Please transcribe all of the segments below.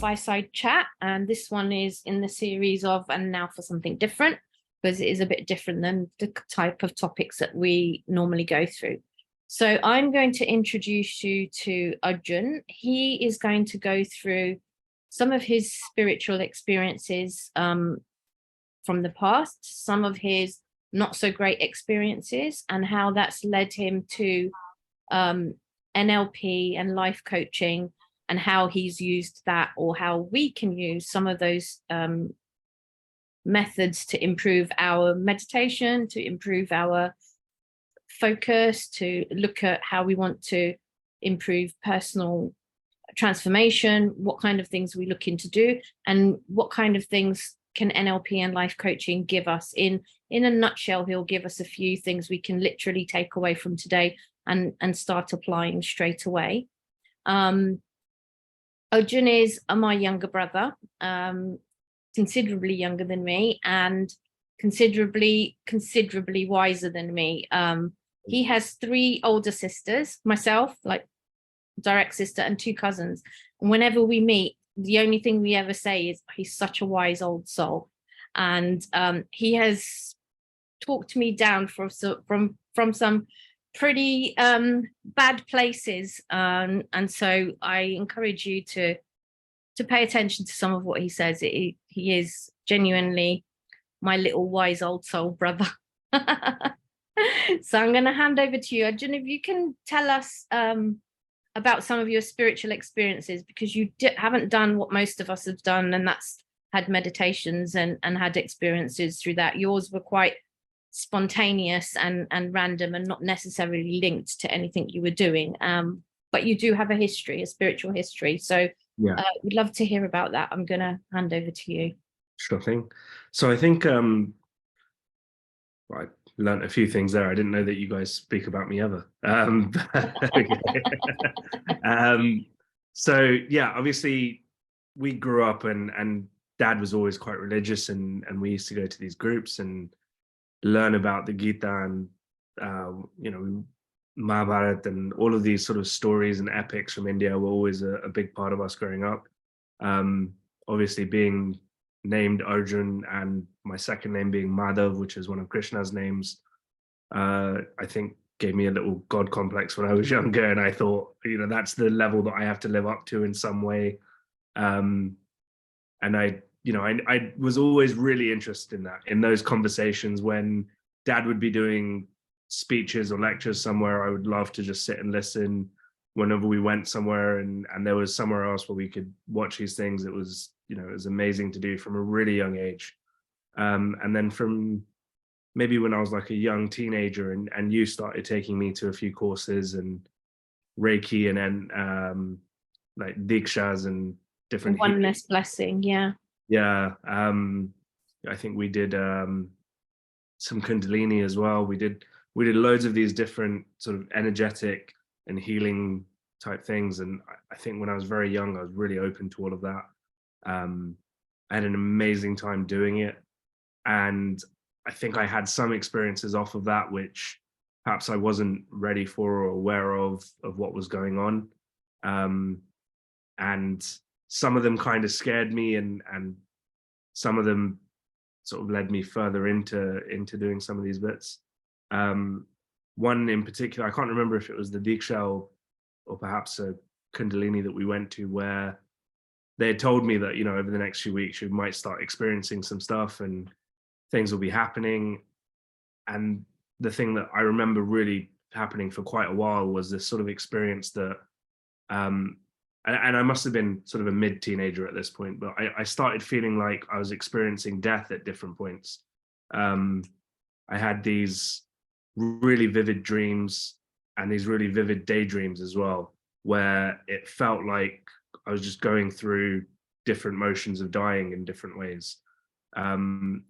Fireside chat, and this one is in the series of And Now for Something Different, because it is a bit different than the type of topics that we normally go through. So I'm going to introduce you to Arjun. He is going to go through some of his spiritual experiences from the past, some of his not so great experiences, and how that's led him to NLP and life coaching, and how he's used that, or how we can use some of those methods to improve our meditation, to improve our focus, to look at how we want to improve personal transformation, what kind of things we looking to do, and what kind of things can NLP and life coaching give us. In a nutshell, he'll give us a few things we can literally take away from today and start applying straight away. Arjun is my younger brother, considerably younger than me, and considerably wiser than me. He has 3 older sisters, myself, like direct sister, and 2 cousins. And whenever we meet, the only thing we ever say is he's such a wise old soul. And he has talked me down from some pretty bad places, and so I encourage you to pay attention to some of what he says. He is genuinely my little wise old soul brother. So I'm going to hand over to you, Arjun, if you can tell us about some of your spiritual experiences, because you haven't done what most of us have done, and that's had meditations and had experiences through that. Yours were quite spontaneous and random, and not necessarily linked to anything you were doing, but you do have a history, a spiritual history. So yeah, we'd love to hear about that. I'm gonna hand over to you. Sure thing. So I think I learned a few things there. I didn't know that you guys speak about me ever. So yeah, obviously we grew up and Dad was always quite religious, and we used to go to these groups and learn about the Gita and Mahabharata, and all of these sort of stories and epics from India were always a big part of us growing up. Obviously being named Arjun and my second name being Madhav, which is one of Krishna's names, I think gave me a little God complex when I was younger, and I thought, that's the level that I have to live up to in some way. And I was always really interested in that, in those conversations when Dad would be doing speeches or lectures somewhere. I would love to just sit and listen. Whenever we went somewhere and there was somewhere else where we could watch these things, it was amazing to do from a really young age. And then from maybe when I was like a young teenager, and you started taking me to a few courses and Reiki, and then like Dikshas and different oneness blessing. Yeah. I think we did some Kundalini as well. We did loads of these different sort of energetic and healing type things. And I think when I was very young, I was really open to all of that. I had an amazing time doing it. And I think I had some experiences off of that, which perhaps I wasn't ready for or aware of what was going on. And some of them kind of scared me, and some of them sort of led me further into doing some of these bits. One in particular, I can't remember if it was the Diksha or perhaps a Kundalini that we went to, where they had told me that, over the next few weeks, you might start experiencing some stuff and things will be happening. And the thing that I remember really happening for quite a while was this sort of experience that, and I must have been sort of a mid-teenager at this point, but I started feeling like I was experiencing death at different points. I had these really vivid dreams and these really vivid daydreams as well, where it felt like I was just going through different motions of dying in different ways. And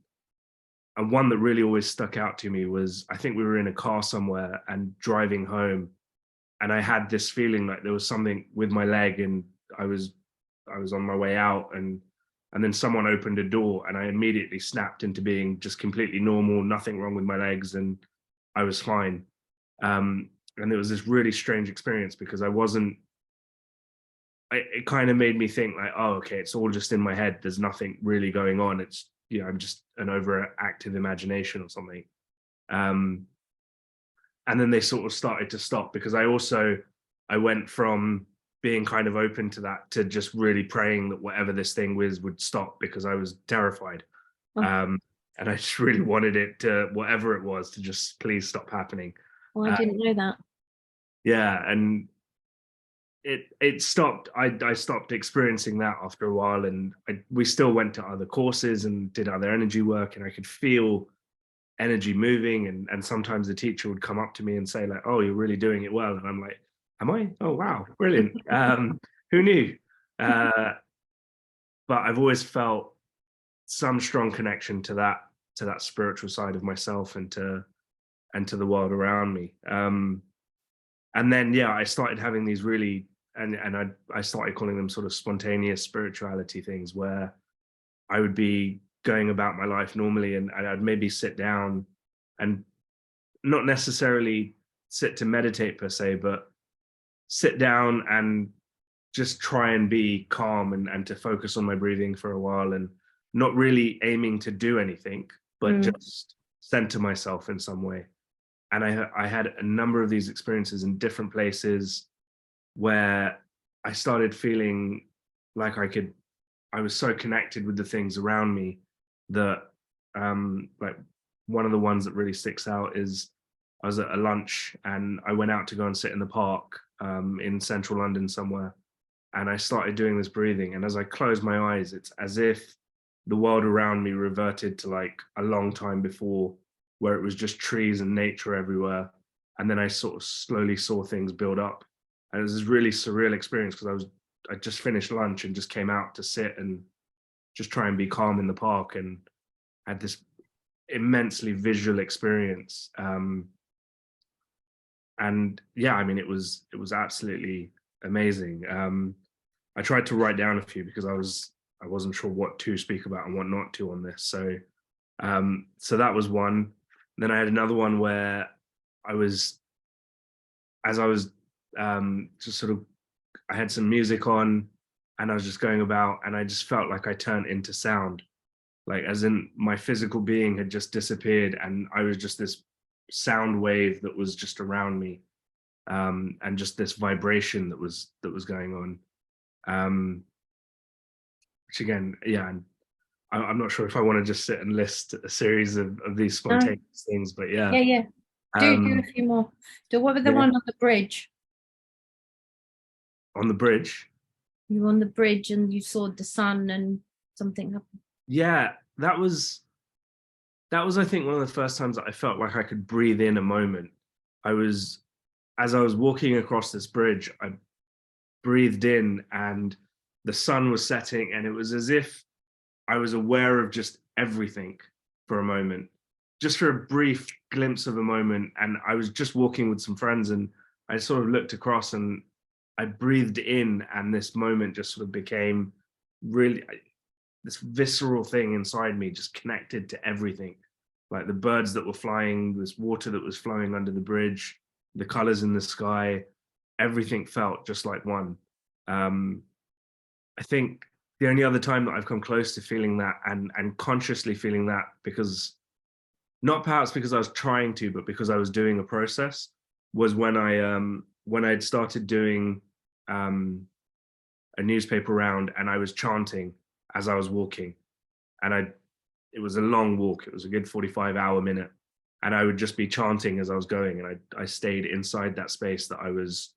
one that really always stuck out to me was, I think we were in a car somewhere and driving home, and I had this feeling like there was something with my leg, and I was on my way out, and then someone opened a door, and I immediately snapped into being just completely normal, nothing wrong with my legs, and I was fine. And it was this really strange experience, because I wasn't it kind of made me think like, oh, okay, it's all just in my head. There's nothing really going on. It's, you know, I'm just an overactive imagination or something. And then they sort of started to stop, because I went from being kind of open to that to just really praying that whatever this thing was would stop, because I was terrified. Oh. And I just really wanted it to, whatever it was, to just please stop happening. Well, I didn't know that. Yeah, and it stopped. I stopped experiencing that after a while, and we still went to other courses and did other energy work, and I could feel energy moving, and sometimes the teacher would come up to me and say like, oh, you're really doing it well, and I'm like, am I? Oh wow, brilliant. Who knew? But I've always felt some strong connection to that spiritual side of myself, and to the world around me. And then yeah, I started having these really, and I started calling them sort of spontaneous spirituality things, where I would be going about my life normally, and I'd maybe sit down, and not necessarily sit to meditate per se, but sit down and just try and be calm, and to focus on my breathing for a while, and not really aiming to do anything, but just center myself in some way. And I had a number of these experiences in different places, where I started feeling like I was so connected with the things around me, that like one of the ones that really sticks out is I was at a lunch, and I went out to go and sit in the park in central London somewhere, and I started doing this breathing, and as I closed my eyes, it's as if the world around me reverted to like a long time before, where it was just trees and nature everywhere, and then I sort of slowly saw things build up. And it was this really surreal experience, because I just finished lunch and just came out to sit and just try and be calm in the park, and had this immensely visual experience. And yeah, I mean, it was absolutely amazing. I tried to write down a few, because I wasn't sure what to speak about and what not to on this. So that was one. Then I had another one where I was just sort of, I had some music on, and I was just going about, and I just felt like I turned into sound, like as in my physical being had just disappeared, and I was just this sound wave that was just around me, and just this vibration that was going on. Which again, yeah, and I'm not sure if I want to just sit and list a series of these spontaneous things, but yeah. Yeah. Do a few more. So what was the one on the bridge? On the bridge? You were on the bridge and you saw the sun and something happened. Yeah, that was I think one of the first times that I felt like I could breathe in a moment. As I was walking across this bridge, I breathed in, and the sun was setting, and it was as if I was aware of just everything for a moment, just for a brief glimpse of a moment. And I was just walking with some friends, and I sort of looked across, and I breathed in, and this moment just sort of became really this visceral thing inside me, just connected to everything, like the birds that were flying, this water that was flowing under the bridge, the colors in the sky, everything felt just like one. I think the only other time that I've come close to feeling that, and consciously feeling that, because not perhaps because I was trying to, but because I was doing a process, was when I'd started doing a newspaper round, and I was chanting as I was walking, and it was a long walk. It was a good 45 minute, and I would just be chanting as I was going, and I stayed inside that space that I was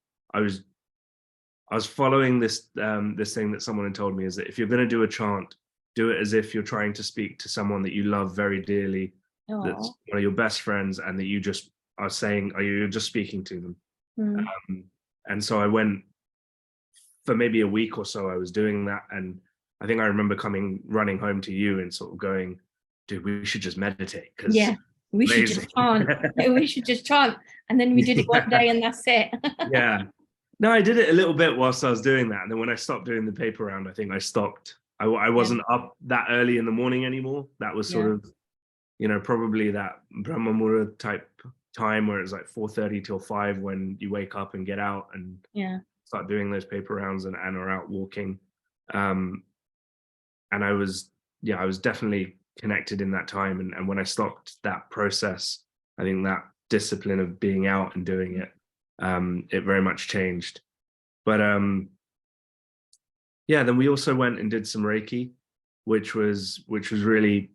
following this this thing that someone had told me, is that if you're going to do a chant, do it as if you're trying to speak to someone that you love very dearly, that's one of your best friends, and that you just are saying, you're just speaking to them. And so I went for maybe a week or so. I was doing that, and I think I remember running home to you and sort of going, dude, we should just meditate. Yeah, we should just chant. We should just chant. And then we did it one day, and that's it. Yeah. No, I did it a little bit whilst I was doing that. And then when I stopped doing the paper round, I think I stopped. I wasn't up that early in the morning anymore. That was sort of, probably that Brahma Muhurta type time, where it's like 4:30 till 5 when you wake up and get out. And start doing those paper rounds and are out walking. And I was definitely connected in that time. And when I stopped that process, I think that discipline of being out and doing it, it very much changed. But yeah, then we also went and did some Reiki, which was really,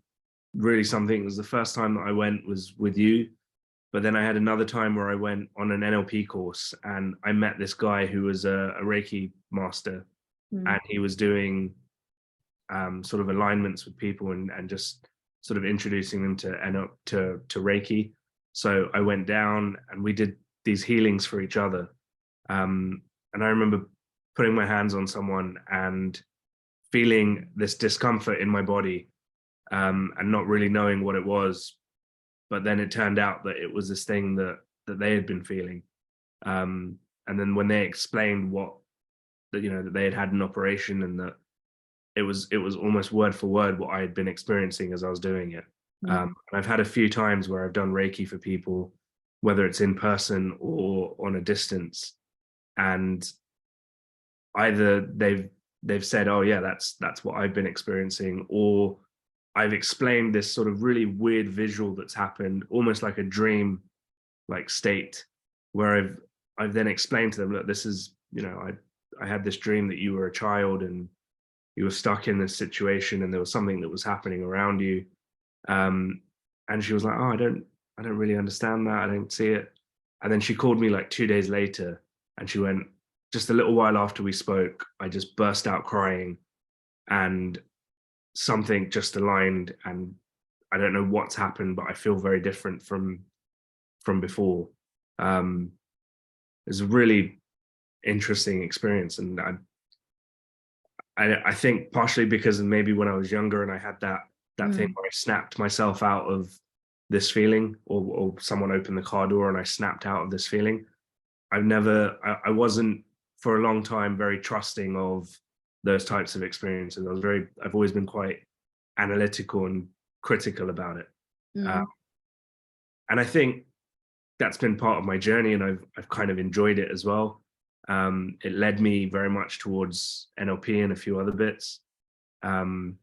really something. It was the first time that I went was with you. But then I had another time where I went on an NLP course and I met this guy who was a Reiki master, and he was doing sort of alignments with people and just sort of introducing them to Reiki. So I went down and we did these healings for each other. And I remember putting my hands on someone and feeling this discomfort in my body, and not really knowing what it was. But then it turned out that it was this thing that they had been feeling. And then when they explained that they had an operation and that it was almost word for word what I had been experiencing as I was doing it. And I've had a few times where I've done Reiki for people, whether it's in person or on a distance, and either they've said, oh yeah, that's what I've been experiencing, or I've explained this sort of really weird visual that's happened, almost like a dream like state, where I've then explained to them, look, this is, I had this dream that you were a child and you were stuck in this situation and there was something that was happening around you. And she was like, oh, I don't really understand that. I don't see it. And then she called me like 2 days later and she went, just a little while after we spoke, I just burst out crying and something just aligned, and I don't know what's happened, but I feel very different from before. It's a really interesting experience, and I think partially because maybe when I was younger and I had that thing where I snapped myself out of this feeling, or someone opened the car door and I snapped out of this feeling. I wasn't for a long time very trusting of those types of experiences. I've always been quite analytical and critical about it. And I think that's been part of my journey, and I've kind of enjoyed it as well. It led me very much towards NLP and a few other bits. And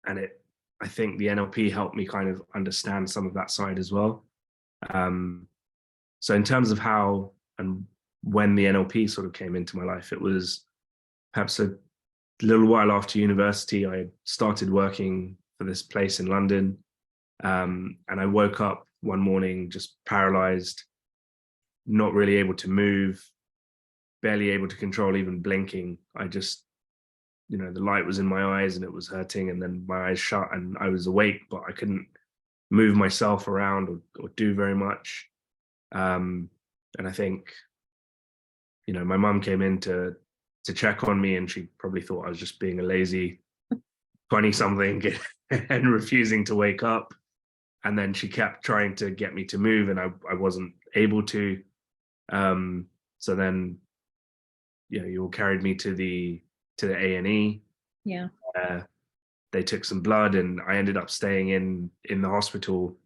I think the NLP helped me kind of understand some of that side as well. So in terms of how and when the NLP sort of came into my life, it was perhaps a little while after university. I started working for this place in London, and I woke up one morning just paralyzed, not really able to move, barely able to control even blinking. I just, the light was in my eyes and it was hurting, and then my eyes shut and I was awake, but I couldn't move myself around or do very much. And I think, my mum came in to check on me, and she probably thought I was just being a lazy 20-something and refusing to wake up. And then she kept trying to get me to move, and I wasn't able to. So then, you all carried me to the A&E. Yeah. They took some blood, and I ended up staying in the hospital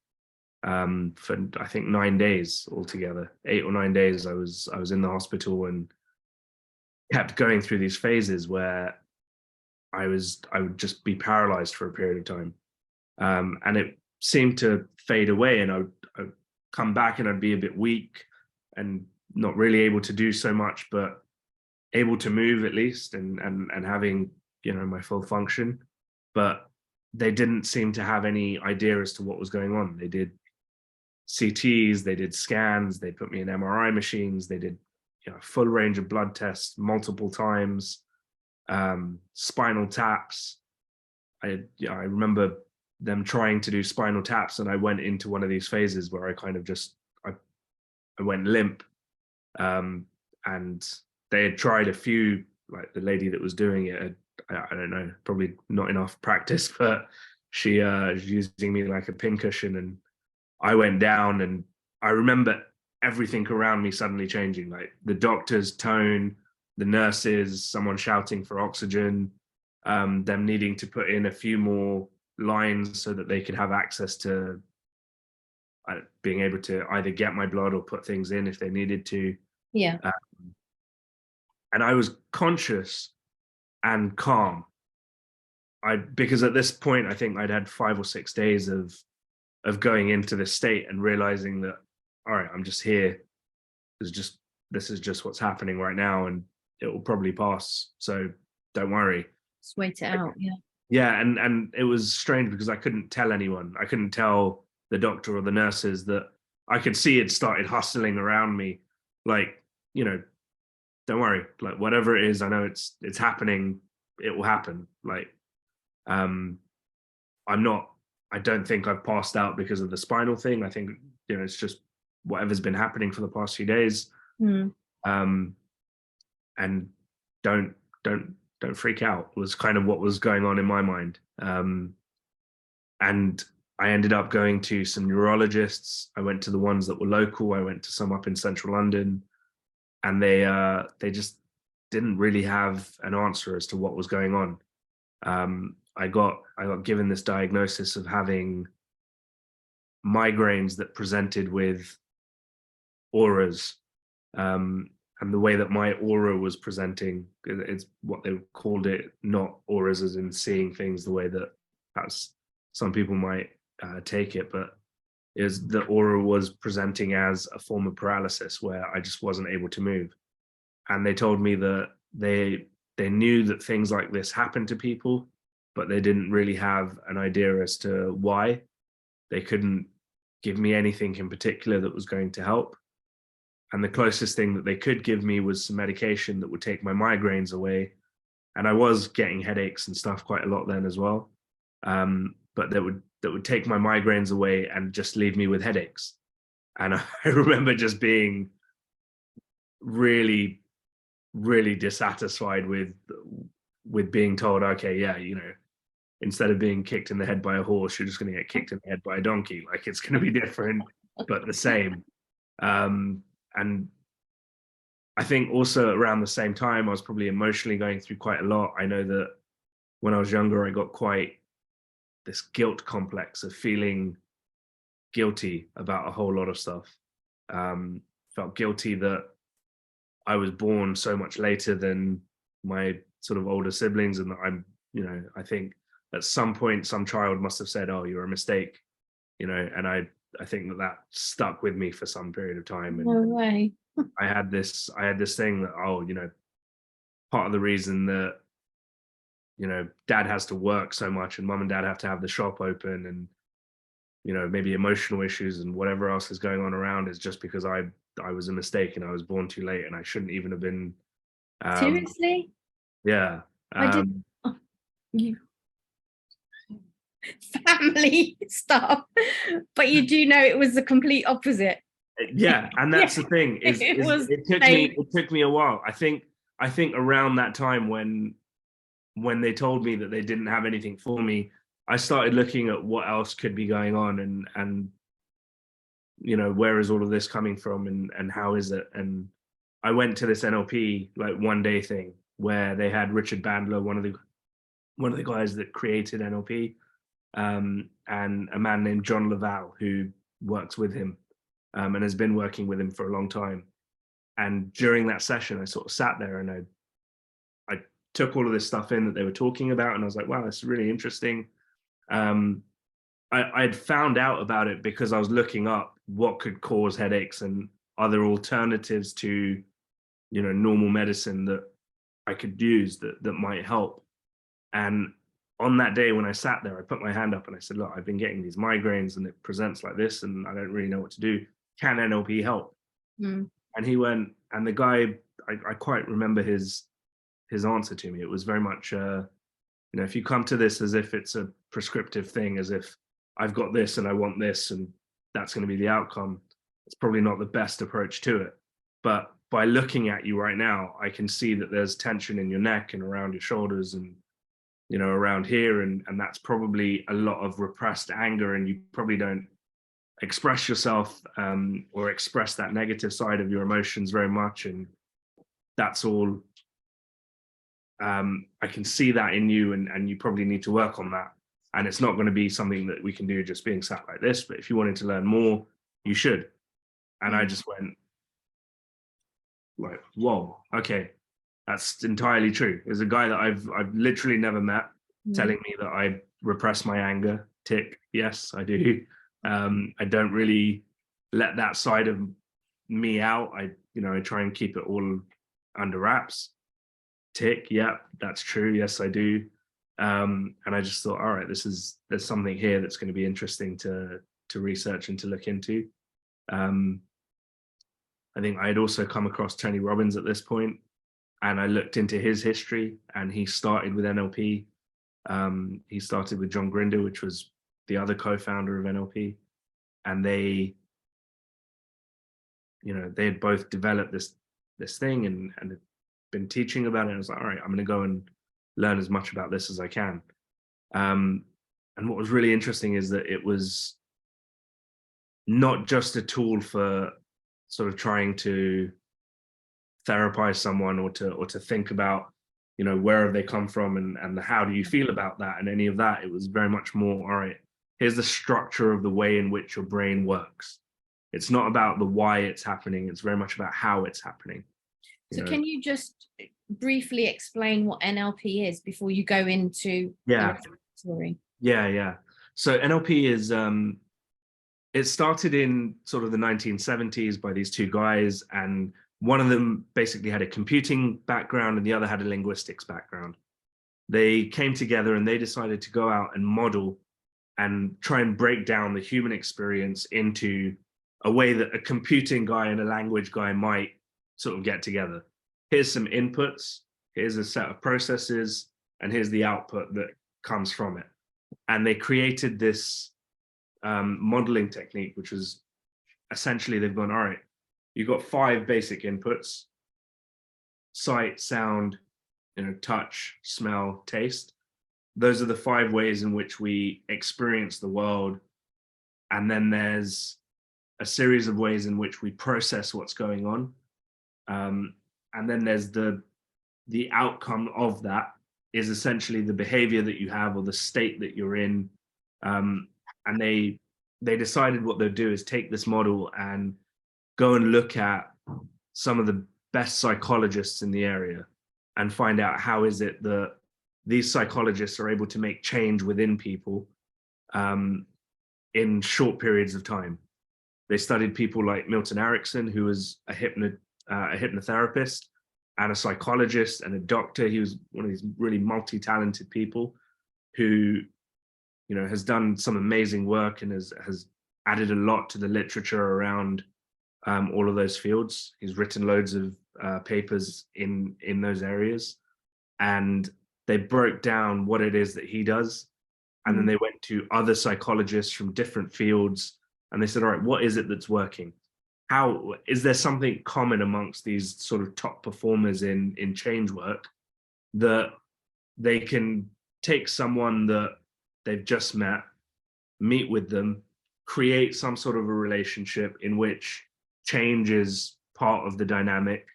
for I think 9 days altogether. 8 or 9 days I was in the hospital, and kept going through these phases where I would just be paralyzed for a period of time, and it seemed to fade away, and I'd come back and I'd be a bit weak and not really able to do so much, but able to move at least, and having my full function. But they didn't seem to have any idea as to what was going on. They did CTs, they did scans, they put me in MRI machines, they did a full range of blood tests multiple times, spinal taps. I remember them trying to do spinal taps, and I went into one of these phases where I kind of just I went limp, and they had tried a few, like the lady that was doing it, I don't know, probably not enough practice, but she was using me like a pincushion, and I went down, and I remember everything around me suddenly changing, like the doctor's tone, the nurses, someone shouting for oxygen, them needing to put in a few more lines so that they could have access to being able to either get my blood or put things in if they needed to. Yeah. and I was conscious and calm. Because at this point, I think I'd had 5 or 6 days of going into this state and realizing that, all right, I'm just here. This is just what's happening right now, and it will probably pass. So don't worry. Just wait it out. Yeah. Yeah, and it was strange because I couldn't tell anyone. I couldn't tell the doctor or the nurses that I could see it started hustling around me, like, you know, don't worry, like whatever it is, I know it's happening. It will happen. Like, I don't think I've passed out because of the spinal thing. I think, you know, it's just whatever's been happening for the past few days. And don't freak out was kind of what was going on in my mind. And I ended up going to some neurologists. I went to the ones that were local. I went to some up in central London, and they just didn't really have an answer as to what was going on. I got given this diagnosis of having migraines that presented with auras. And the way that my aura was presenting, it's what they called it, not auras as in seeing things the way that perhaps some people might take it, but is the aura was presenting as a form of paralysis where I just wasn't able to move. And they told me that they knew that things like this happened to people, but they didn't really have an idea as to why. They couldn't give me anything in particular that was going to help. And the closest thing that they could give me was some medication that would take my migraines away. And I was getting headaches and stuff quite a lot then as well. But that would take my migraines away and just leave me with headaches. And I remember just being really, really dissatisfied with being told, okay, yeah, you know, instead of being kicked in the head by a horse, you're just going to get kicked in the head by a donkey. Like, it's going to be different, but the same. And I think also around the same time, I was probably emotionally going through quite a lot. I know that when I was younger, I got quite this guilt complex of feeling guilty about a whole lot of stuff. Felt guilty that I was born so much later than my sort of older siblings, and that I'm, you know, I think at some point some child must have said, "Oh, you're a mistake," you know, and I think that stuck with me for some period of time. And No way. I had this thing that, oh, you know, part of the reason that, you know, dad has to work so much and mum and dad have to have the shop open, and, you know, maybe emotional issues and whatever else is going on around is just because I was a mistake and I was born too late and I shouldn't even have been. Seriously? Yeah. I did. Oh, you family stuff, but you do know it was the complete opposite. Yeah, and that's the thing is it took me a while. I think around that time when they told me that they didn't have anything for me, I started looking at what else could be going on, and you know, where is all of this coming from, and how is it? And I went to this NLP like one day thing where they had Richard Bandler, one of the guys that created NLP, and a man named John Laval who works with him, and has been working with him for a long time. And during that session, I sort of sat there and I took all of this stuff in that they were talking about, and I was like, wow, this is really interesting. I had found out about it because I was looking up what could cause headaches and other alternatives to, you know, normal medicine that I could use that might help. And on that day when I sat there, I put my hand up and I said, look, I've been getting these migraines and it presents like this and I don't really know what to do. Can NLP help? And he went, and the guy, I quite remember his answer to me. It was very much, you know, if you come to this as if it's a prescriptive thing, as if I've got this and I want this and that's going to be the outcome, it's probably not the best approach to it. But by looking at you right now, I can see that there's tension in your neck and around your shoulders and, you know, around here. And that's probably a lot of repressed anger, and you probably don't express yourself or express that negative side of your emotions very much. And that's all. I can see that in you, and you probably need to work on that. And it's not going to be something that we can do just being sat like this, but if you wanted to learn more, you should. And I just went like, whoa, okay. That's entirely true. There's a guy that I've literally never met Mm. telling me that I repress my anger. Tick. Yes, I do. I don't really let that side of me out. I try and keep it all under wraps. Tick. Yeah, that's true. Yes, I do. And I just thought, all right, there's something here that's going to be interesting to research and to look into. I think I had also come across Tony Robbins at this point, and I looked into his history, and he started with NLP. He started with John Grinder, which was the other co-founder of NLP, and they had both developed this thing and had been teaching about it. I was like, all right, I'm going to go and learn as much about this as I can. And what was really interesting is that it was not just a tool for sort of trying to therapize someone or to think about, where have they come from and how do you feel about that and any of that. It was very much more, all right, here's the structure of the way in which your brain works. It's not about the why it's happening. It's very much about how it's happening. So can you just briefly explain what NLP is before you go into Yeah. the story? Yeah. So NLP is, it started in sort of the 1970s by these two guys, and one of them basically had a computing background and the other had a linguistics background. They came together and they decided to go out and model and try and break down the human experience into a way that a computing guy and a language guy might sort of get together. Here's some inputs, here's a set of processes, and here's the output that comes from it. And they created this modeling technique, which was essentially, they've gone, all right, you've got 5 basic inputs: sight, sound, touch, smell, taste. Those are the 5 ways in which we experience the world. And then there's a series of ways in which we process what's going on. And then there's the outcome of that is essentially the behavior that you have or the state that you're in. And they decided what they'll do is take this model and go and look at some of the best psychologists in the area and find out how is it that these psychologists are able to make change within people in short periods of time. They studied people like Milton Erickson, who was a hypnotherapist and a psychologist and a doctor. He was one of these really multi-talented people who, has done some amazing work and has added a lot to the literature around all of those fields. He's written loads of papers in those areas, and they broke down what it is that he does. And then they went to other psychologists from different fields and they said, all right, what is it that's working? How is there something common amongst these sort of top performers in change work that they can take someone that they've just met, meet with them, create some sort of a relationship in which change is part of the dynamic,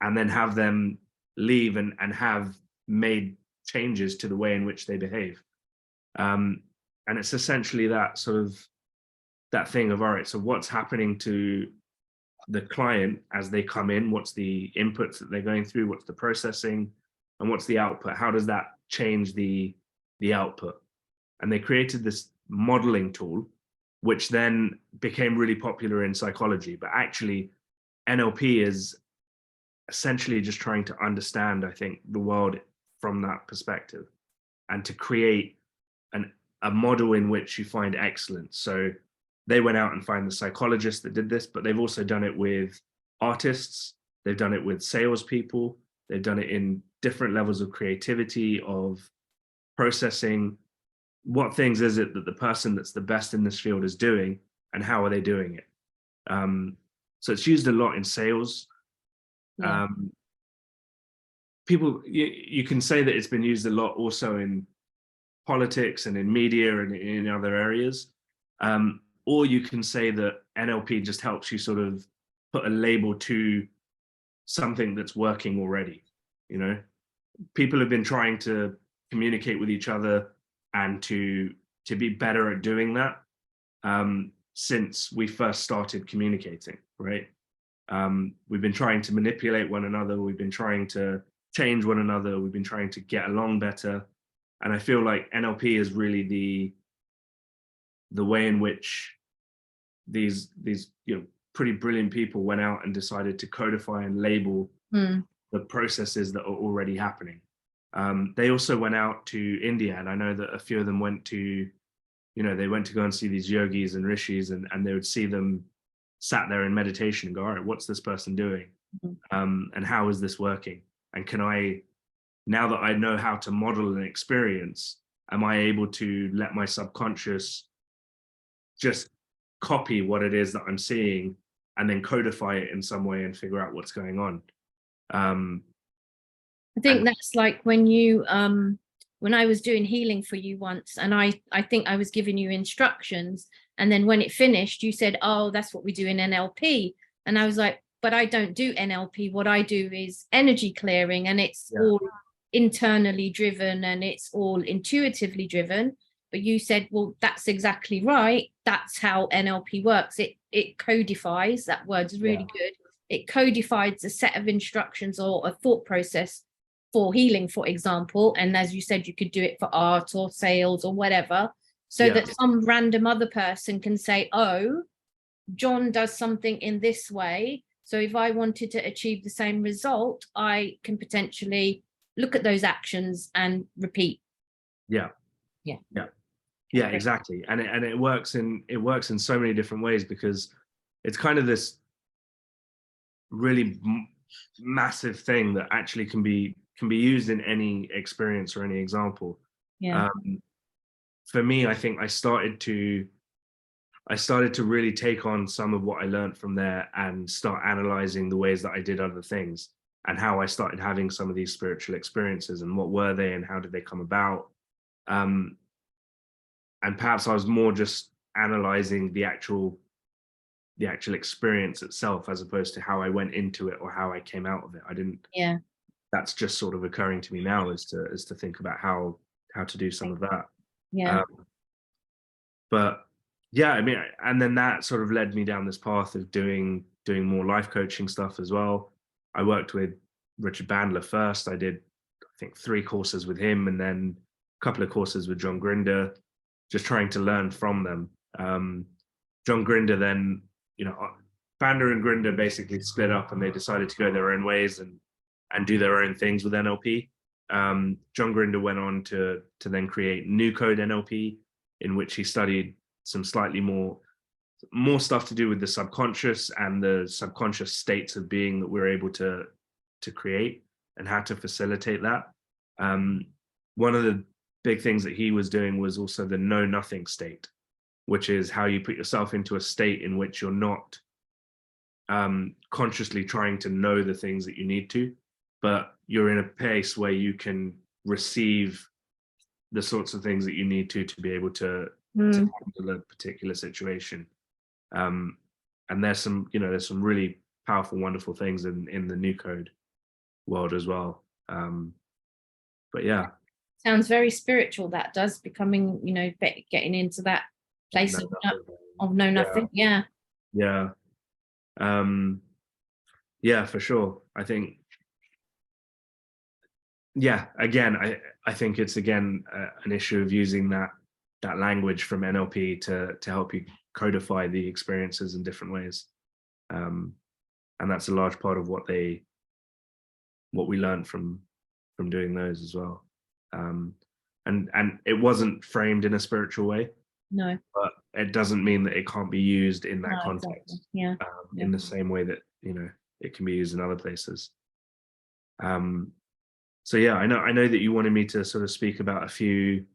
and then have them leave and have made changes to the way in which they behave. And it's essentially that sort of that thing of, all right, so what's happening to the client as they come in? What's the inputs that they're going through? What's the processing? And what's the output? How does that change the output? And they created this modeling tool, which then became really popular in psychology. But actually, NLP is essentially just trying to understand, I think, the world from that perspective and to create a model in which you find excellence. So they went out and find the psychologists that did this, but they've also done it with artists. They've done it with salespeople. They've done it in different levels of creativity, of processing. What things is it that the person that's the best in this field is doing, and how are they doing it? So it's used a lot in sales. Yeah. People, you can say that it's been used a lot also in politics and in media and in other areas. Or you can say that NLP just helps you sort of put a label to something that's working already. People have been trying to communicate with each other and to be better at doing that since we first started communicating, right? We've been trying to manipulate one another. We've been trying to change one another. We've been trying to get along better. And I feel like NLP is really the way in which these pretty brilliant people went out and decided to codify and label the processes that are already happening. They also went out to India, and I know that a few of them went to, they went to go and see these yogis and rishis, and they would see them sat there in meditation and go, all right, what's this person doing? And how is this working? And can I, now that I know how to model an experience, am I able to let my subconscious just copy what it is that I'm seeing and then codify it in some way and figure out what's going on? I think that's like when you when I was doing healing for you once, and I think I was giving you instructions, and then when it finished, you said, oh, that's what we do in NLP. And I was like, but I don't do NLP. What I do is energy clearing, and it's all internally driven and it's all intuitively driven. But you said, well, that's exactly right. That's how NLP works. It codifies, that word's really good. It codifies a set of instructions or a thought process for healing, for example. And as you said, you could do it for art or sales or whatever, so that some random other person can say, oh, John does something in this way. So if I wanted to achieve the same result, I can potentially look at those actions and repeat. Yeah, exactly. And it works in so many different ways, because it's kind of this really massive thing that actually can be used in any experience or any example. For me, I think I started to really take on some of what I learned from there and start analyzing the ways that I did other things and how I started having some of these spiritual experiences and what were they and how did they come about. And perhaps I was more just analyzing the actual experience itself, as opposed to how I went into it or how I came out of it. I didn't. That's just sort of occurring to me now, is to think about how to do some of that. But yeah, I mean, and then that sort of led me down this path of doing more life coaching stuff as well. I worked with Richard Bandler first. I did, I think, 3 courses with him, and then a couple of courses with John Grinder, just trying to learn from them. John Grinder then, Bandler and Grinder basically split up, and they decided to go their own ways and do their own things with NLP. John Grinder went on to then create New Code NLP, in which he studied some slightly more stuff to do with the subconscious and the subconscious states of being that we're able to create and how to facilitate that. One of the big things that he was doing was also the know nothing state, which is how you put yourself into a state in which you're not consciously trying to know the things that you need to, but you're in a place where you can receive the sorts of things that you need to be able to handle a particular situation. And there's some really powerful, wonderful things in the New Code world as well. But yeah. Sounds very spiritual, that does, becoming, getting into that place of know nothing. Yeah. Yeah, for sure. I think, again, I think it's again an issue of using that language from NLP to help you codify the experiences in different ways. And that's a large part of what we learned from doing those as well. And it wasn't framed in a spiritual way. No. But it doesn't mean that it can't be used in that context. Exactly. In the same way that, it can be used in other places. So yeah, I know that you wanted me to sort of speak about a few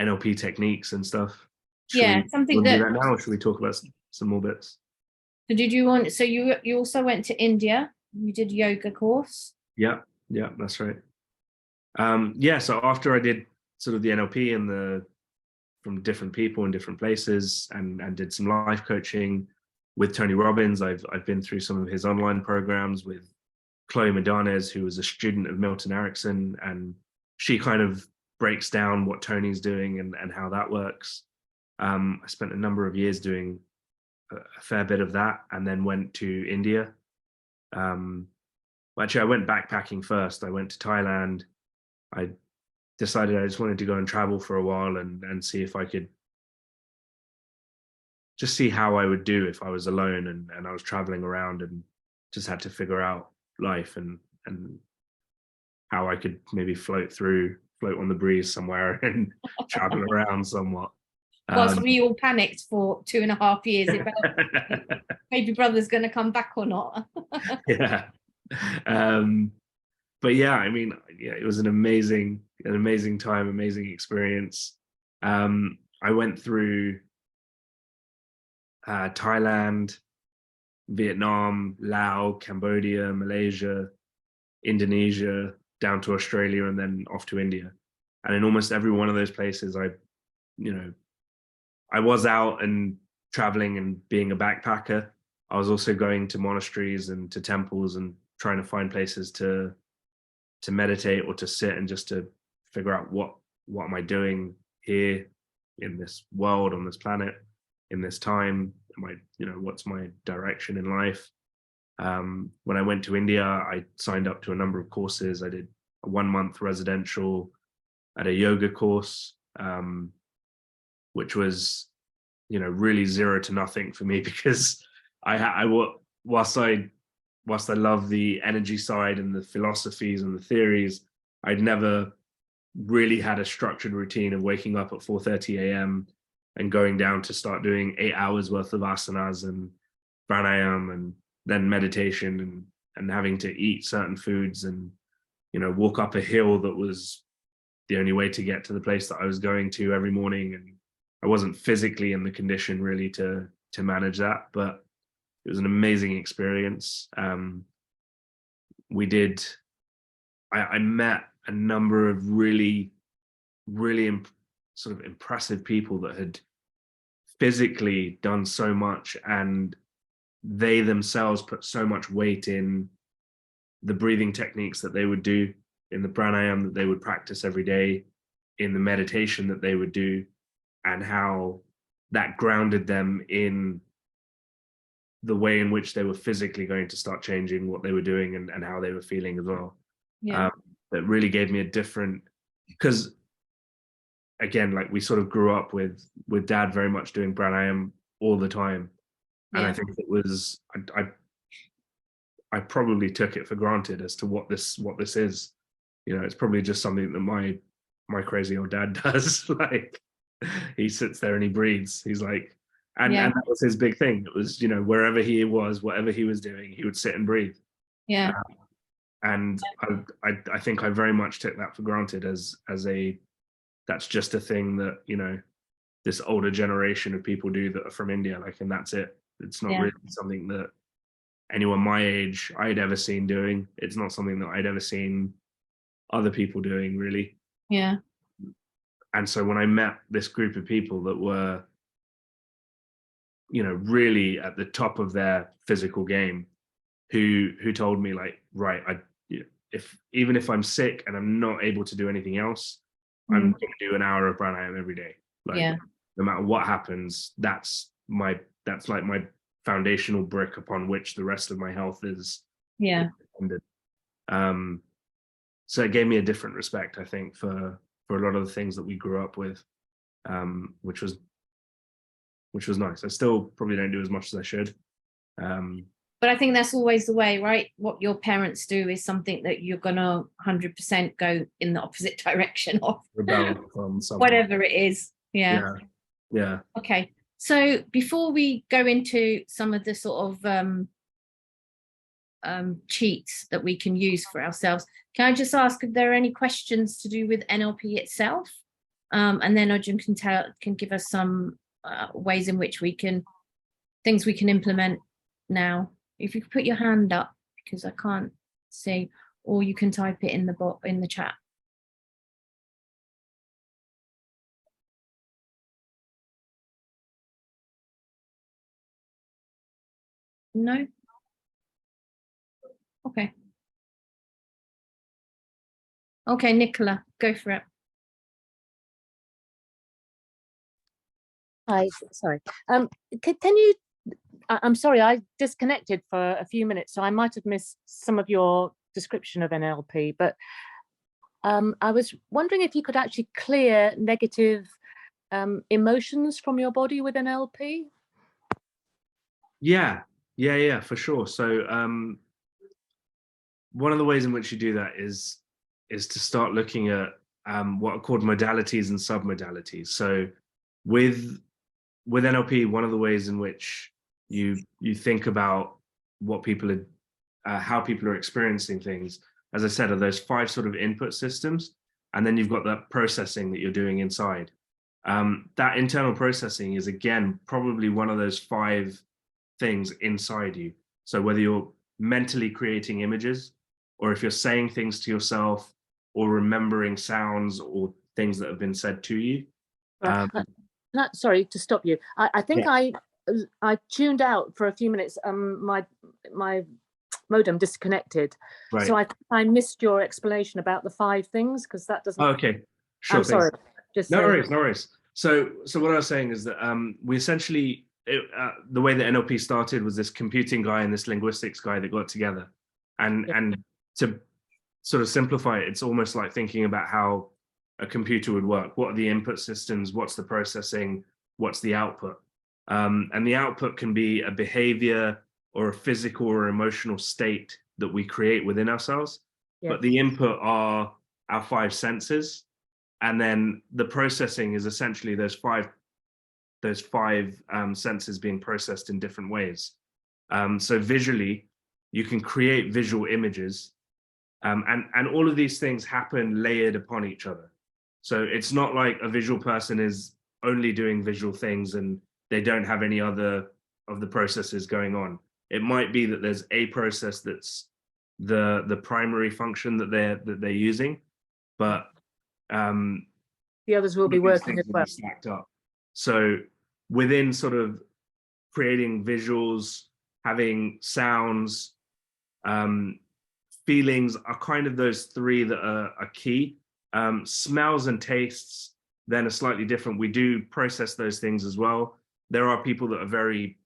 NLP techniques and stuff. Something that do that now, or should we talk about some more bits? So you also went to India, you did a yoga course? Yeah, that's right. So after I did sort of the NLP and from different people in different places, and did some life coaching with Tony Robbins, I've been through some of his online programs with Chloe Medanes, who was a student of Milton Erickson, and she kind of breaks down what Tony's doing and how that works. I spent a number of years doing a fair bit of that, and then went to India Well, actually, I went backpacking first. I went to Thailand. I decided I just wanted to go and travel for a while and see if I could just see how I would do if I was alone and I was traveling around and just had to figure out life and how I could maybe float on the breeze somewhere and travel around somewhat. Whilst we all panicked for 2.5 years about maybe brother's going to come back or not. Yeah. But yeah, I mean, yeah, it was an amazing time, amazing experience. I went through Thailand, Vietnam, Laos, Cambodia, Malaysia, Indonesia, down to Australia, and then off to India. And in almost every one of those places, I was out and traveling and being a backpacker. I was also going to monasteries and to temples and trying to find places to meditate or to sit and just to figure out what am I doing here in this world, on this planet, in this time. Am I, what's my direction in life? When I went to India, I signed up to a number of courses. I did a 1-month residential at a yoga course, which was, really zero to nothing for me because whilst I love the energy side and the philosophies and the theories, I'd never really had a structured routine of waking up at 4:30 a.m. and going down to start doing 8 hours worth of asanas and pranayam and then meditation and having to eat certain foods and, walk up a hill that was the only way to get to the place that I was going to every morning. And I wasn't physically in the condition really to manage that, but it was an amazing experience. I met a number of really sort of impressive people that had physically done so much, and they themselves put so much weight in the breathing techniques that they would do, in the pranayam that they would practice every day, in the meditation that they would do, and how that grounded them in the way in which they were physically going to start changing what they were doing and how they were feeling as well. Yeah. That really gave me a different, because again, like we sort of grew up with dad very much doing pranayam all the time. And I think it was, I probably took it for granted as to what this is. It's probably just something that my crazy old dad does. Like he sits there and he breathes. He's like, and that was his big thing. It was, wherever he was, whatever he was doing, he would sit and breathe. Yeah. And I think I very much took that for granted as that's just a thing that, this older generation of people do that are from India, like, and that's it. It's not really something that anyone my age I'd ever seen doing. It's not something that I'd ever seen other people doing, really. Yeah. And so when I met this group of people that were, really at the top of their physical game, who told me like, right, even if I'm sick and I'm not able to do anything else, I'm going to do an hour of pranayam every day. Like, no matter what happens, that's like my foundational brick upon which the rest of my health is dependent. So it gave me a different respect, I think, for a lot of the things that we grew up with, which was nice. I still probably don't do as much as I should. But I think that's always the way, right? What your parents do is something that you're going to 100% go in the opposite direction of. Rebel from something. Whatever it is. Yeah. Okay. So before we go into some of the sort of cheats that we can use for ourselves, can I just ask if there are any questions to do with NLP itself? And then Arjun can give us some ways in which things we can implement now. If you could put your hand up, because I can't see, or you can type it in the chat. No? Okay. Okay, Nicola, go for it. Hi, sorry. Can you, I'm sorry, I disconnected for a few minutes, so I might have missed some of your description of NLP, but I was wondering if you could actually clear negative emotions from your body with NLP. Yeah, for sure. So one of the ways in which you do that is to start looking at what are called modalities and submodalities. So with NLP, one of the ways in which you think about what people are, how people are experiencing things, as I said, are those 5 sort of input systems, and then you've got that processing that you're doing inside. That internal processing is, again, probably one of those 5 things inside you. So whether you're mentally creating images, or if you're saying things to yourself, or remembering sounds or things that have been said to you. Sorry to stop you. I think Yeah. I tuned out for a few minutes. My modem disconnected, Right. so I missed your explanation about the 5 things, because that doesn't. Oh, okay, sure. I'm sorry. Just no saying. worries. So what I was saying is that we essentially, the way that NLP started was this computing guy and this linguistics guy that got together, and to sort of simplify it, it's almost like thinking about how a computer would work. What are the input systems? What's the processing? What's the output? And the output can be a behavior or a physical or emotional state that we create within ourselves. Yeah. But the input are our 5 senses. And then the processing is essentially those five senses being processed in different ways. So visually, you can create visual images. And all of these things happen layered upon each other. So it's not like a visual person is only doing visual things and they don't have any other of the processes going on. It might be that there's a process that's the primary function that they're using, but the others will be working as well. Stacked up. So within sort of creating visuals, having sounds, feelings are kind of those 3 that are key. Smells and tastes then are slightly different. We do process those things as well. There are people that are very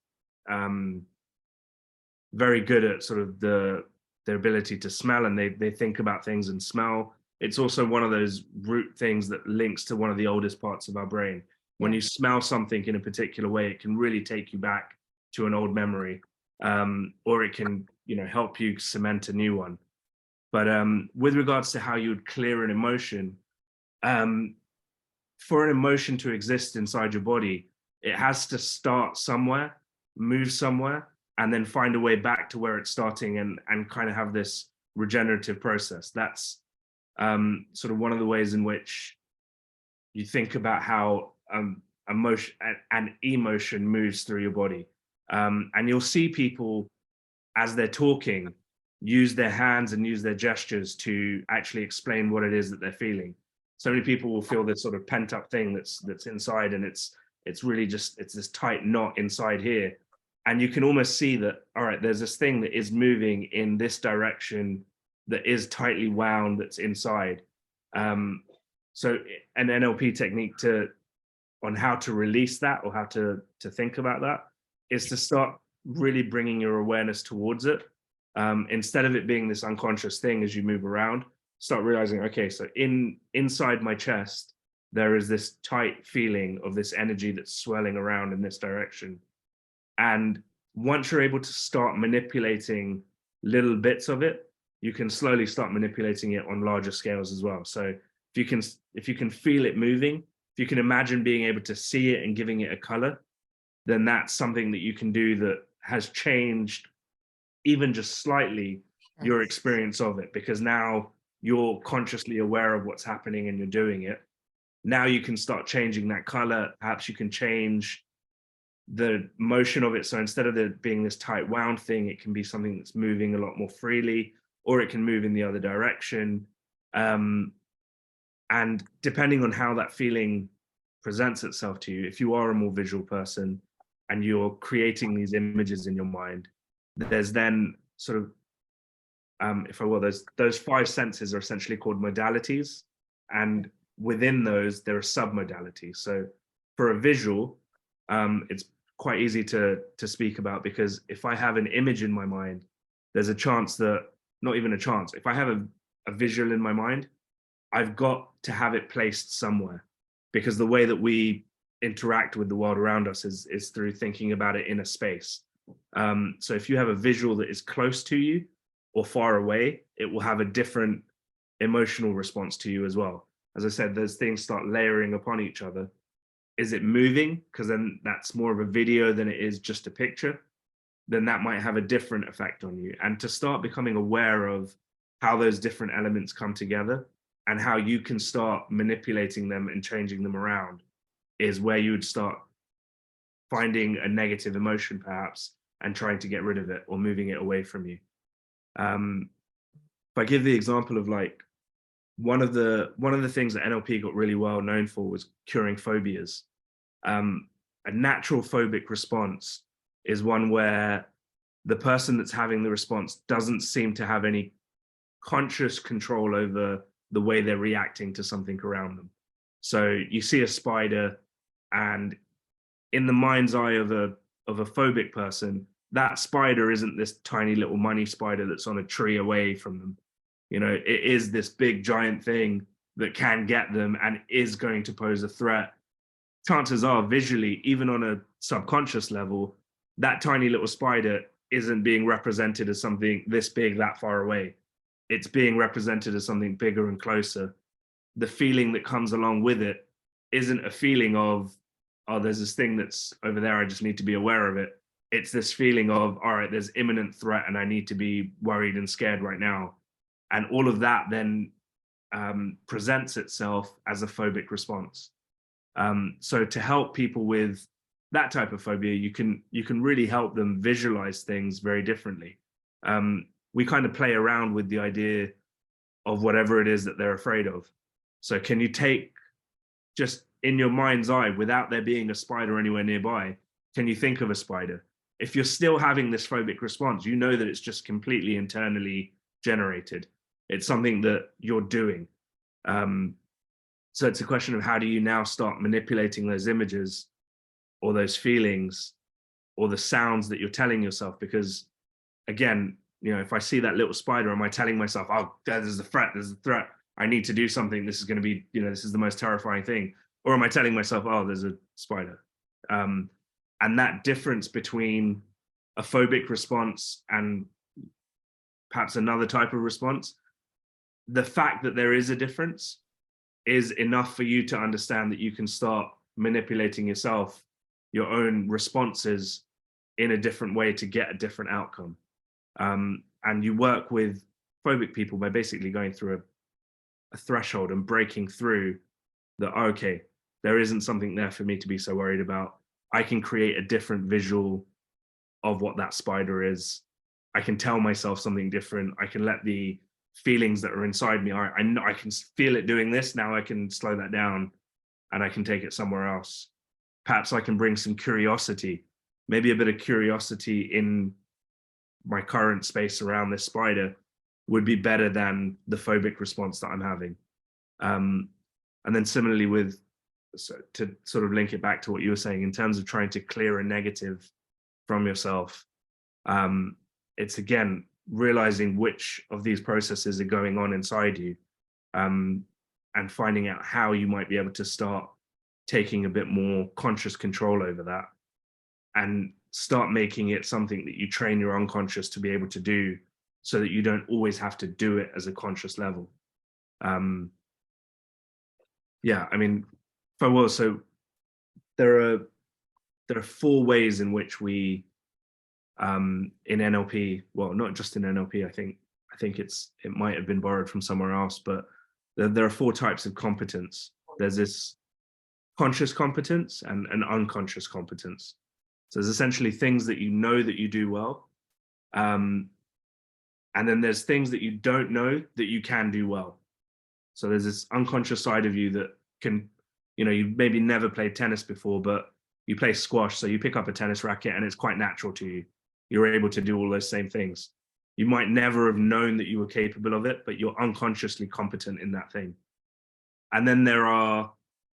good at sort of their ability to smell, and they think about things and smell. It's also one of those root things that links to one of the oldest parts of our brain. When you smell something in a particular way, it can really take you back to an old memory, or it can, help you cement a new one. But with regards to how you would clear an emotion, for an emotion to exist inside your body, it has to start somewhere, move somewhere, and then find a way back to where it's starting, and kind of have this regenerative process. That's sort of one of the ways in which you think about how emotion and emotion moves through your body. And you'll see people, as they're talking, use their hands and use their gestures to actually explain what it is that they're feeling. So many people will feel this sort of pent up thing that's inside, and it's really just, it's this tight knot inside here. And you can almost see that, all right, there's this thing that is moving in this direction that is tightly wound, that's inside. So an NLP technique on how to release that, or how to think about that, is to start really bringing your awareness towards it. Instead of it being this unconscious thing as you move around, start realizing, okay, so inside my chest, there is this tight feeling of this energy that's swelling around in this direction. And once you're able to start manipulating little bits of it, you can slowly start manipulating it on larger scales as well. So if you can feel it moving, if you can imagine being able to see it and giving it a color, then that's something that you can do that has changed, even just slightly, your experience of it, because now you're consciously aware of what's happening and you're doing it. Now you can start changing that color. Perhaps you can change the motion of it. So instead of it being this tight wound thing, it can be something that's moving a lot more freely, or it can move in the other direction. And depending on how that feeling presents itself to you, if you are a more visual person and you're creating these images in your mind, there's then sort of, if I will, those 5 senses are essentially called modalities. And within those, there are submodalities. So for a visual, it's quite easy to speak about, because if I have an image in my mind, there's a chance that not even a chance. If I have a visual in my mind, I've got to have it placed somewhere, because the way that we interact with the world around us is through thinking about it in a space. So if you have a visual that is close to you or far away, it will have a different emotional response to you as well. As I said, those things start layering upon each other. Is it moving? Because then that's more of a video than it is just a picture. Then that might have a different effect on you. And to start becoming aware of how those different elements come together and how you can start manipulating them and changing them around is where you would start finding a negative emotion perhaps and trying to get rid of it or moving it away from you. If I give the example of like one of the things that NLP got really well known for was curing phobias. A natural phobic response is one where the person that's having the response doesn't seem to have any conscious control over the way they're reacting to something around them. So you see a spider, and in the mind's eye of a phobic person, that spider isn't this tiny little money spider that's on a tree away from them. You know, it is this big giant thing that can get them and is going to pose a threat. Chances are, visually, even on a subconscious level, that tiny little spider isn't being represented as something this big, that far away. It's being represented as something bigger and closer. The feeling that comes along with it isn't a feeling of, oh, there's this thing that's over there, I just need to be aware of it. It's this feeling of, all right, there's imminent threat and I need to be worried and scared right now. And all of that then presents itself as a phobic response. So to help people with that type of phobia, you can really help them visualize things very differently. We kind of play around with the idea of whatever it is that they're afraid of. So can you take, just in your mind's eye, without there being a spider anywhere nearby, can you think of a spider? If you're still having this phobic response, you know that it's just completely internally generated. It's something that you're doing. So it's a question of how do you now start manipulating those images or those feelings or the sounds that you're telling yourself? Because again, you know, if I see that little spider, am I telling myself, oh, there's a threat, I need to do something, this is going to be, you know, this is the most terrifying thing? Or am I telling myself, oh, there's a spider? And that difference between a phobic response and perhaps another type of response, the fact that there is a difference is enough for you to understand that you can start manipulating yourself, your own responses in a different way to get a different outcome. And you work with phobic people by basically going through a threshold and breaking through that, okay, there isn't something there for me to be so worried about. I can create a different visual of what that spider is. I can tell myself something different. I can let the feelings that are inside me, I know I can feel it doing this. Now I can slow that down and I can take it somewhere else. Perhaps I can bring some curiosity, maybe a bit of curiosity in my current space around this spider would be better than the phobic response that I'm having. And then similarly with, so to sort of link it back to what you were saying in terms of trying to clear a negative from yourself, it's again realizing which of these processes are going on inside you, and finding out how you might be able to start taking a bit more conscious control over that and start making it something that you train your unconscious to be able to do, so that you don't always have to do it as a conscious level. Yeah, I mean, if I was, so there are 4 ways in which we in NLP, well, not just in NLP, I think it might have been borrowed from somewhere else, but there are 4 types of competence. There's this conscious competence and an unconscious competence. So there's essentially things that you know that you do well, and then there's things that you don't know that you can do well. So there's this unconscious side of you that can, you know, you maybe never played tennis before, but you play squash, so you pick up a tennis racket and it's quite natural to you. You're able to do all those same things. You might never have known that you were capable of it, but you're unconsciously competent in that thing. And then there are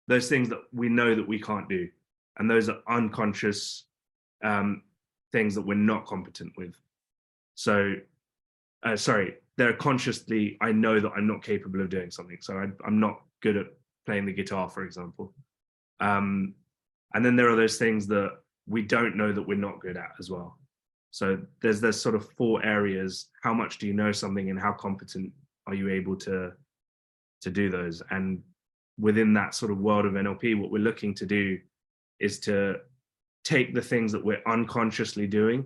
those things that we know that we can't do. And those are unconscious things that we're not competent with. So, they're consciously, I know that I'm not capable of doing something. So I'm not good at playing the guitar, for example. And then there are those things that we don't know that we're not good at as well. So there's sort of 4 areas. How much do you know something, and how competent are you able to do those? And within that sort of world of NLP, what we're looking to do is to take the things that we're unconsciously doing,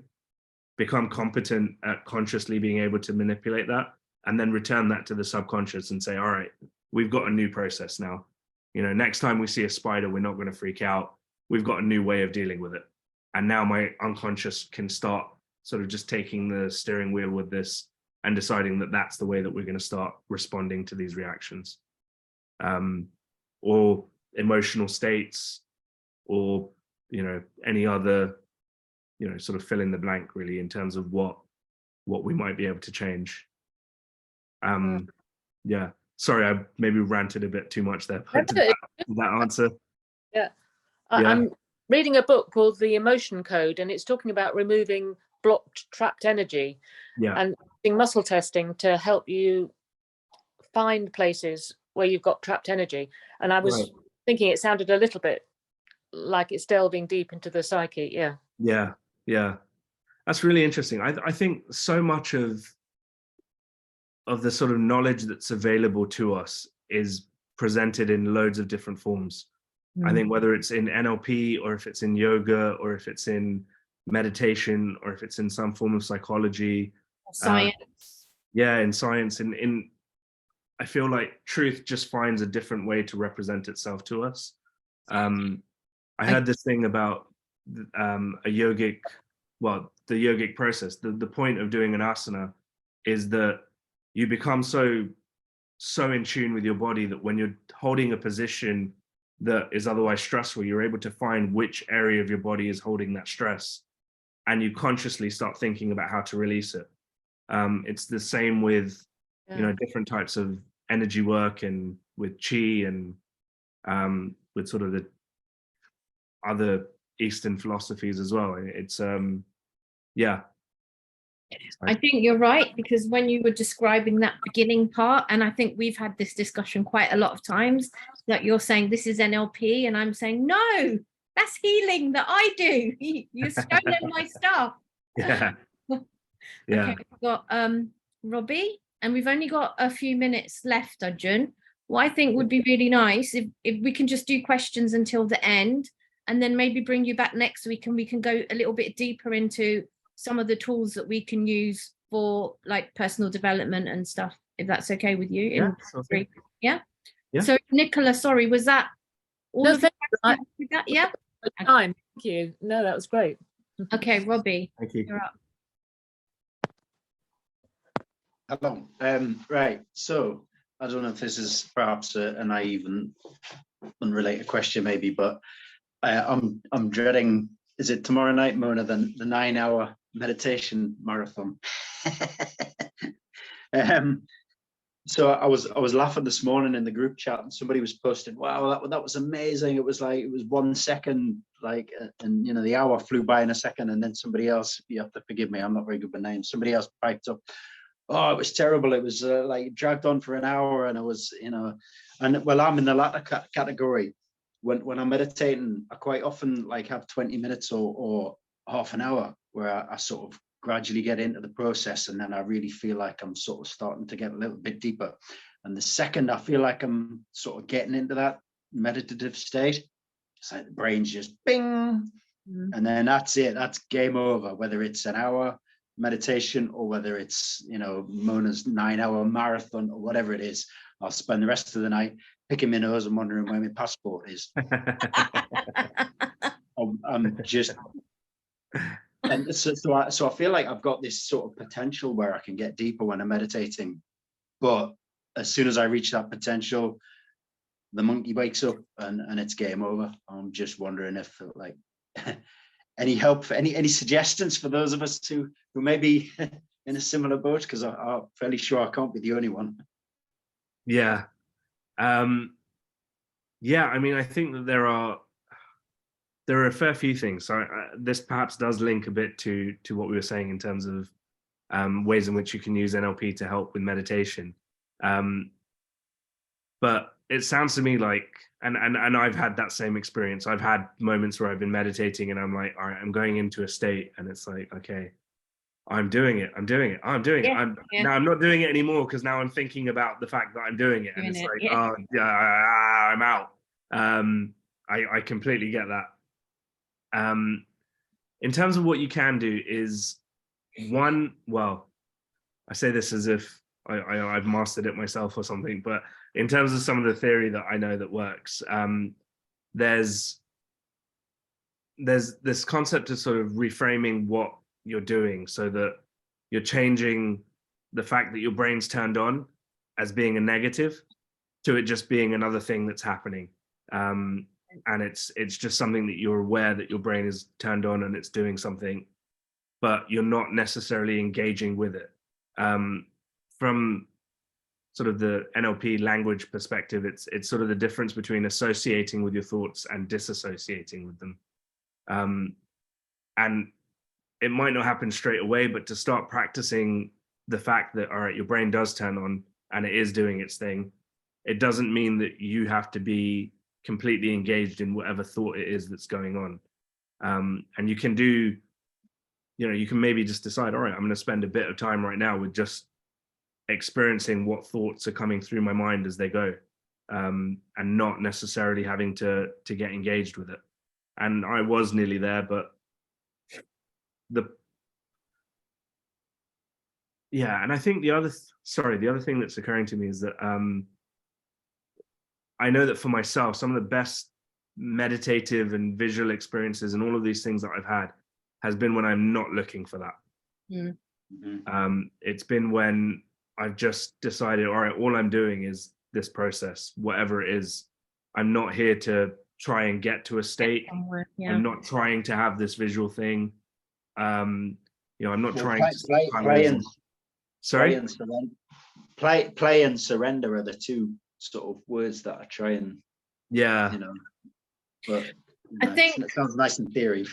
become competent at consciously being able to manipulate that, and then return that to the subconscious and say, all right, we've got a new process now. You know, next time we see a spider, we're not going to freak out. We've got a new way of dealing with it. And now my unconscious can start sort of just taking the steering wheel with this and deciding that that's the way that we're going to start responding to these reactions. Or emotional states, or, you know, any other, you know, sort of fill in the blank really in terms of what we might be able to change. Yeah, sorry, I maybe ranted a bit too much there, but did that answer? Yeah. Yeah. I'm reading a book called The Emotion Code, and it's talking about removing blocked, trapped energy, and doing muscle testing to help you find places where you've got trapped energy. And I was thinking it sounded a little bit like it's delving deep into the psyche. Yeah, that's really interesting. I think so much of the sort of knowledge that's available to us is presented in loads of different forms. I think whether it's in NLP, or if it's in yoga, or if it's in meditation, or if it's in some form of psychology, Science. In science, in I feel like truth just finds a different way to represent itself to us. I heard this thing about the yogic process. The point of doing an asana is that you become so in tune with your body that when you're holding a position that is otherwise stressful, you're able to find which area of your body is holding that stress, and you consciously start thinking about how to release it. It's the same with you know, different types of energy work, and with chi, and with sort of the other Eastern philosophies as well. It's I think you're right, because when you were describing that beginning part, and I think we've had this discussion quite a lot of times, that you're saying this is NLP, and I'm saying, no, that's healing that I do. You're stolen my stuff. Yeah. Okay, we've got Robbie, and we've only got a few minutes left, Arjun. What I think would be really nice if we can just do questions until the end, and then maybe bring you back next week, and we can go a little bit deeper into some of the tools that we can use for like personal development and stuff, if that's okay with you. Yeah. So Nicola, sorry, was that all of that? Yeah. Time. Thank you. No, that was great. Okay, Robbie. Thank you. You're up. Hello. Right. So I don't know if this is perhaps a naive and unrelated question, maybe, but I'm dreading. Is it tomorrow night, Mona? The 9-hour meditation marathon. So I was laughing this morning in the group chat, and somebody was posting, "Wow, that was amazing! It was 1 second, like, and you know, the hour flew by in a second." And then somebody else, you have to forgive me, I'm not very good with names. Somebody else piped up, "Oh, it was terrible! It was like dragged on for an hour, and I was, you know," and well, I'm in the latter category. When I'm meditating, I quite often like have 20 minutes or half an hour where I sort of gradually get into the process, and then I really feel like I'm sort of starting to get a little bit deeper. And the second I feel like I'm sort of getting into that meditative state, it's like the brain's just bing, and then that's it. That's game over. Whether it's an hour meditation or whether it's, you know, Mona's 9-hour marathon or whatever it is, I'll spend the rest of the night picking my nose and wondering where my passport is. I'm just, and so I feel like I've got this sort of potential where I can get deeper when I'm meditating, but as soon as I reach that potential, the monkey wakes up and it's game over. I'm just wondering if, like, any help, any suggestions for those of us who may be in a similar boat, because I'm fairly sure I can't be the only one. Yeah. I mean, I think that there are a fair few things. So this perhaps does link a bit to what we were saying in terms of ways in which you can use NLP to help with meditation. But it sounds to me like, and I've had that same experience. I've had moments where I've been meditating and I'm like, all right, I'm going into a state, and it's like, okay, I'm doing it. Now I'm not doing it anymore because now I'm thinking about the fact that I'm doing it, and it's like, oh yeah, I'm out. I completely get that. In terms of what you can do is well, I say this as if I've mastered it myself or something, but in terms of some of the theory that I know that works, there's this concept of sort of reframing what you're doing so that you're changing the fact that your brain's turned on as being a negative to it just being another thing that's happening. And it's just something that you're aware that your brain is turned on and it's doing something, but you're not necessarily engaging with it. From sort of the NLP language perspective, it's sort of the difference between associating with your thoughts and disassociating with them. And it might not happen straight away, but to start practicing the fact that, all right, your brain does turn on and it is doing its thing, it doesn't mean that you have to be completely engaged in whatever thought it is that's going on. And you can do, you can maybe just decide, all right, I'm going to spend a bit of time right now with just experiencing what thoughts are coming through my mind as they go, and not necessarily having to get engaged with it. And I was nearly there, but and I think the other thing that's occurring to me is that I know that for myself, some of the best meditative and visual experiences and all of these things that I've had has been when I'm not looking for that. Mm-hmm. It's been when I've just decided, all right, all I'm doing is this process, whatever it is. I'm not here to try and get to a state. I'm not trying to have this visual thing. I'm not trying to play and surrender are the two sort of words that I try and but I think it sounds nice in theory.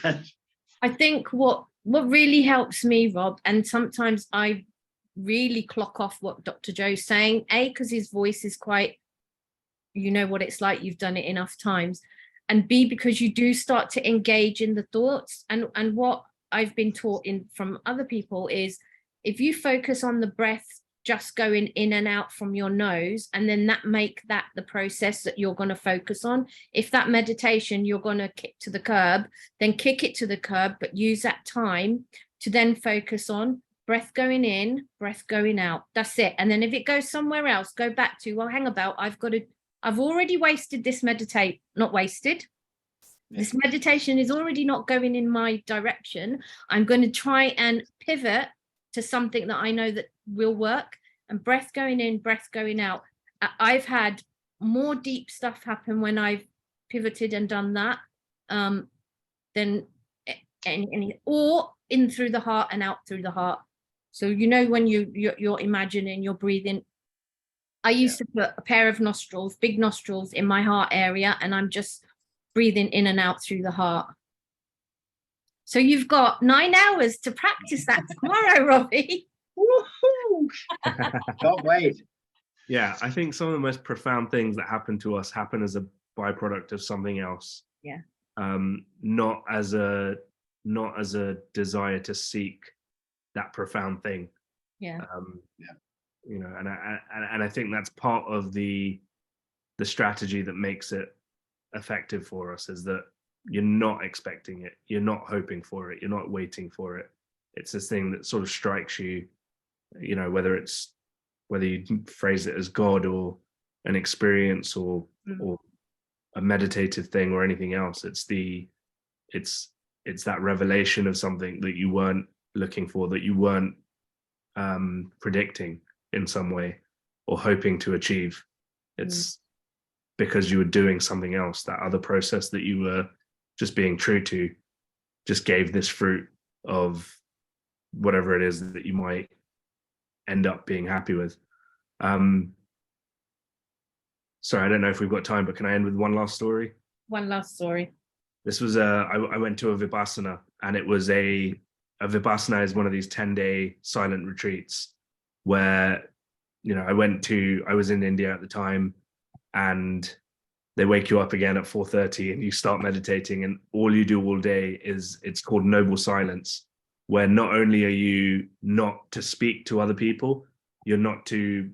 I think what really helps me, Rob, and sometimes I really clock off what Dr. Joe's saying, because his voice is quite, what it's like, you've done it enough times, and B, because you do start to engage in the thoughts. And what I've been taught from other people is, if you focus on the breath just going in and out from your nose, and then make that the process that you're going to focus on. If that meditation you're going to kick to the curb, then kick it to the curb, but use that time to then focus on breath going in, breath going out. That's it. And then if it goes somewhere else, go back to, well, hang about, I've already wasted this This meditation is already not going in my direction. I'm going to try and pivot to something that I know that will work, and breath going in, breath going out. I've had more deep stuff happen when I've pivoted and done that than any, or in through the heart and out through the heart. So when you're imagining, you're breathing. I used to put a pair of nostrils, big nostrils, in my heart area, and I'm just breathing in and out through the heart. So you've got 9 hours to practice that tomorrow, Robbie. Woohoo! Can't wait. Yeah, I think some of the most profound things that happen to us happen as a byproduct of something else. Yeah. Not as a desire to seek that profound thing. Yeah. And I think that's part of the strategy that makes it effective for us, is that you're not expecting it, you're not hoping for it, you're not waiting for it. It's this thing that sort of strikes you, whether you phrase it as God or an experience or a meditative thing or anything else. It's that revelation of something that you weren't looking for, that you weren't predicting in some way or hoping to achieve. It's because you were doing something else. That other process that you were just being true to just gave this fruit of whatever it is that you might end up being happy with. Sorry, I don't know if we've got time, but can I end with one last story? One last story. This was I went to a Vipassana, and it was a a Vipassana is one of these 10-day silent retreats where, you know, I was in India at the time, and they wake you up again at 4:30 and you start meditating, and all you do all day is, it's called noble silence, where not only are you not to speak to other people, you're not to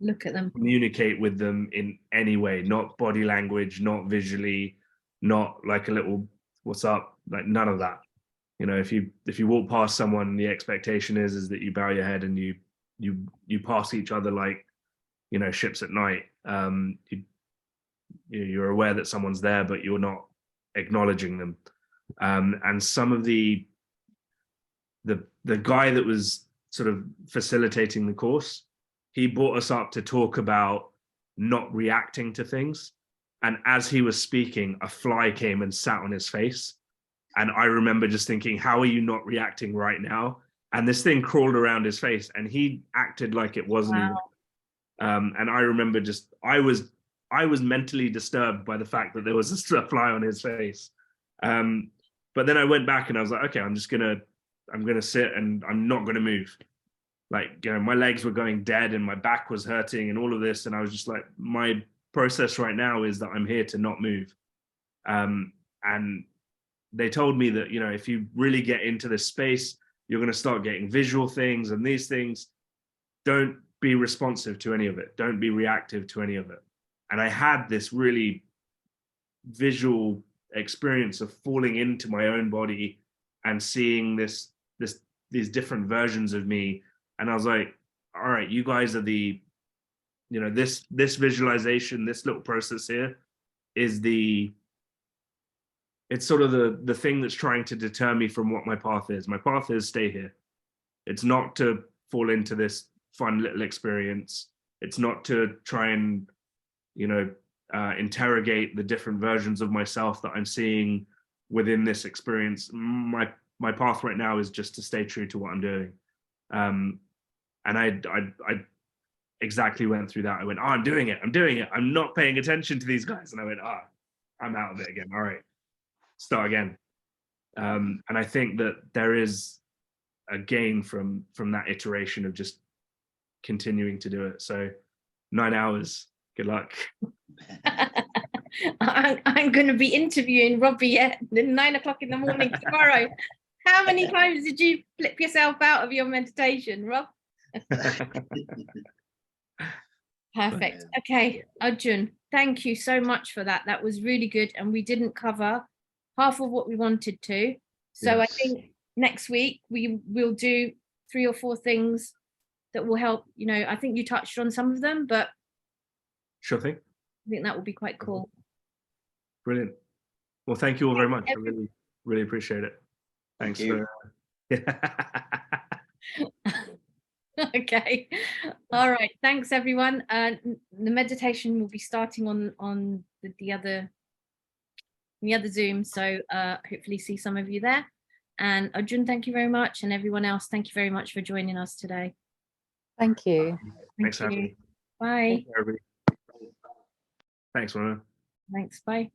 Look at them. communicate with them in any way, not body language, not visually, not like a little what's up, like none of that. You know, if you walk past someone, the expectation is that you bow your head and you pass each other like, you know, ships at night. You're aware that someone's there, but you're not acknowledging them. And some of the guy that was sort of facilitating the course, he brought us up to talk about not reacting to things. And as he was speaking, a fly came and sat on his face. And I remember just thinking, how are you not reacting right now? And this thing crawled around his face, and he acted like it wasn't even. And I remember I was mentally disturbed by the fact that there was a fly on his face. But then I went back and I was like, okay, I'm gonna sit and I'm not gonna move. Like, you know, my legs were going dead and my back was hurting and all of this. And I was just like, my process right now is that I'm here to not move. And they told me that, you know, if you really get into this space, you're going to start getting visual things and these things. Don't be responsive to any of it. Don't be reactive to any of it. And I had this really visual experience of falling into my own body and seeing these different versions of me. And I was like, all right, you guys are the, you know, this visualization, this little process here is it's sort of the thing that's trying to deter me from what my path is. My path is stay here. It's not to fall into this fun little experience. It's not to try and, you know, interrogate the different versions of myself that I'm seeing within this experience. My path right now is just to stay true to what I'm doing. And I exactly went through that. I went, oh, I'm doing it. I'm not paying attention to these guys. And I went, I'm out of it again. All right, start again. And I think that there is a gain from that iteration of just continuing to do it. So 9 hours, good luck. I'm going to be interviewing Robbie at 9 o'clock in the morning tomorrow. How many times did you flip yourself out of your meditation, Rob? Perfect. Okay, Arjun, thank you so much for that. That was really good. And we didn't cover half of what we wanted to. So yes. I think next week we will do 3 or 4 things that will help. You know, I think you touched on some of them, but sure thing. I think that will be quite cool. Brilliant. Well, thank you all very much. I really, really appreciate it. Thanks for Okay. All right. Thanks, everyone. The meditation will be starting on the other Zoom. So hopefully see some of you there. And Arjun, thank you very much. And everyone else, thank you very much for joining us today. Thank you. Thanks, Abby. Bye. Thanks, everybody. Thanks, Mona. Thanks. Bye.